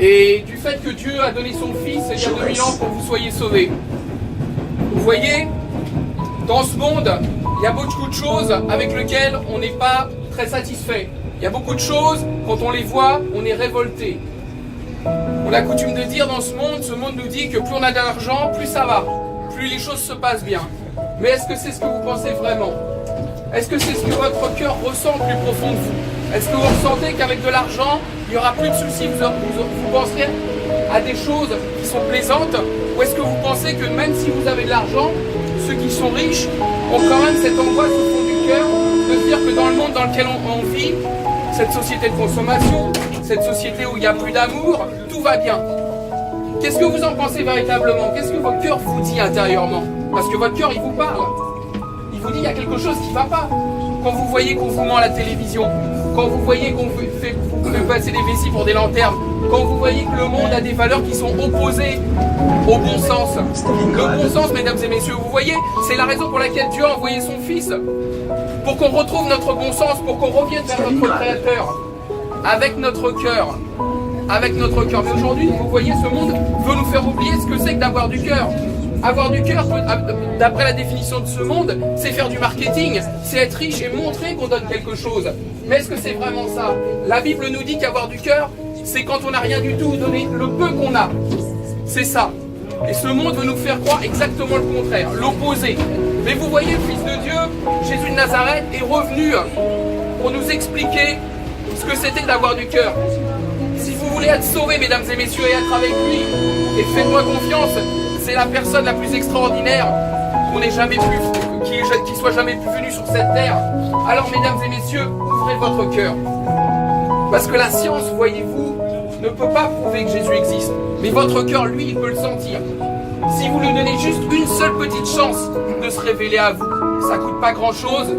et du fait que Dieu a donné son Fils il y a 2000 ans pour que vous soyez sauvés. Vous voyez, dans ce monde, il y a beaucoup de choses avec lesquelles on n'est pas très satisfait. Il y a beaucoup de choses, quand on les voit, on est révolté. On a coutume de dire dans ce monde nous dit que plus on a d'argent, plus ça va, plus les choses se passent bien. Mais est-ce que c'est ce que vous pensez vraiment? Est-ce que c'est ce que votre cœur ressent plus profond de vous? Est-ce que vous ressentez qu'avec de l'argent, il n'y aura plus de soucis, vous penserez à des choses qui sont plaisantes? Ou est-ce que vous pensez que même si vous avez de l'argent, ceux qui sont riches ont quand même cette angoisse au fond du cœur de se dire que dans le monde dans lequel on vit, cette société de consommation, cette société où il n'y a plus d'amour, tout va bien? Qu'est-ce que vous en pensez véritablement? Qu'est-ce que votre cœur vous dit intérieurement? Parce que votre cœur, il vous parle. Il vous dit qu'il y a quelque chose qui ne va pas. Quand vous voyez qu'on vous ment à la télévision, quand vous voyez qu'on fait passer des vessies pour des lanternes, quand vous voyez que le monde a des valeurs qui sont opposées au bon sens. Le bon sens, mesdames et messieurs, vous voyez, c'est la raison pour laquelle Dieu a envoyé son Fils. Pour qu'on retrouve notre bon sens, pour qu'on revienne vers notre Créateur. Avec notre cœur. Avec notre cœur. Mais aujourd'hui, vous voyez, ce monde veut nous faire oublier ce que c'est que d'avoir du cœur. Avoir du cœur, d'après la définition de ce monde, c'est faire du marketing, c'est être riche et montrer qu'on donne quelque chose. Mais est-ce que c'est vraiment ça? La Bible nous dit qu'avoir du cœur, c'est quand on n'a rien du tout, donner le peu qu'on a. C'est ça. Et ce monde veut nous faire croire exactement le contraire, l'opposé. Mais vous voyez, le Fils de Dieu, Jésus de Nazareth, est revenu pour nous expliquer ce que c'était d'avoir du cœur. Si vous voulez être sauvés, mesdames et messieurs, et être avec lui, et faites-moi confiance, c'est la personne la plus extraordinaire qu'on ait jamais pu, qui soit jamais pu venu sur cette terre. Alors, mesdames et messieurs, ouvrez votre cœur. Parce que la science, voyez-vous, ne peut pas prouver que Jésus existe. Mais votre cœur, lui, il peut le sentir. Si vous lui donnez juste une seule petite chance de se révéler à vous, ça coûte pas grand-chose,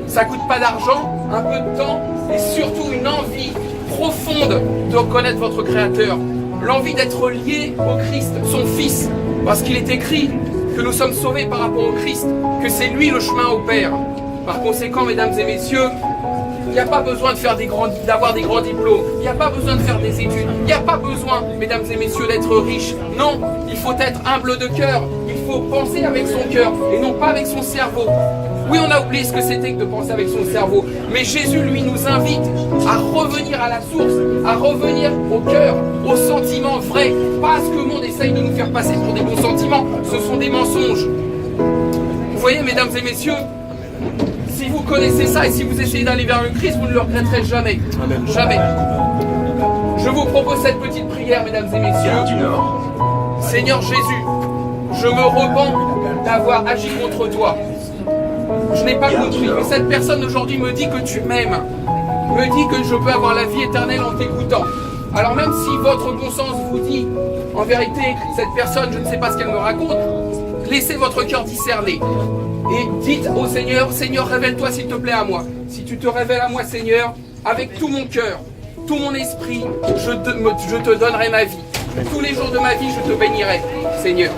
ça coûte pas d'argent, un peu de temps, et surtout une envie profonde de reconnaître votre Créateur. L'envie d'être lié au Christ, son Fils, parce qu'il est écrit que nous sommes sauvés par rapport au Christ, que c'est lui le chemin au Père. Par conséquent, mesdames et messieurs, il n'y a pas besoin d'avoir des grands diplômes, il n'y a pas besoin de faire des études, il n'y a pas besoin, mesdames et messieurs, d'être riche. Non, il faut être humble de cœur, il faut penser avec son cœur et non pas avec son cerveau. Oui, on a oublié ce que c'était que de penser avec son cerveau, mais Jésus, lui, nous invite à revenir à la source, à revenir au cœur, aux sentiments vrais, pas à ce que le monde essaye de nous faire passer pour des bons sentiments, ce sont des mensonges. Vous voyez, mesdames et messieurs, si vous connaissez ça et si vous essayez d'aller vers le Christ, vous ne le regretterez jamais. Jamais. Je vous propose cette petite prière, mesdames et messieurs. Seigneur Jésus, je me repens d'avoir agi contre toi. Je n'ai pas compris, mais cette personne aujourd'hui me dit que tu m'aimes, me dit que je peux avoir la vie éternelle en t'écoutant. Alors même si votre bon sens vous dit, en vérité, cette personne, je ne sais pas ce qu'elle me raconte, laissez votre cœur discerner. Et dites au Seigneur, Seigneur, révèle-toi s'il te plaît à moi. Si tu te révèles à moi, Seigneur, avec tout mon cœur, tout mon esprit, je te donnerai ma vie. Tous les jours de ma vie, je te bénirai, Seigneur.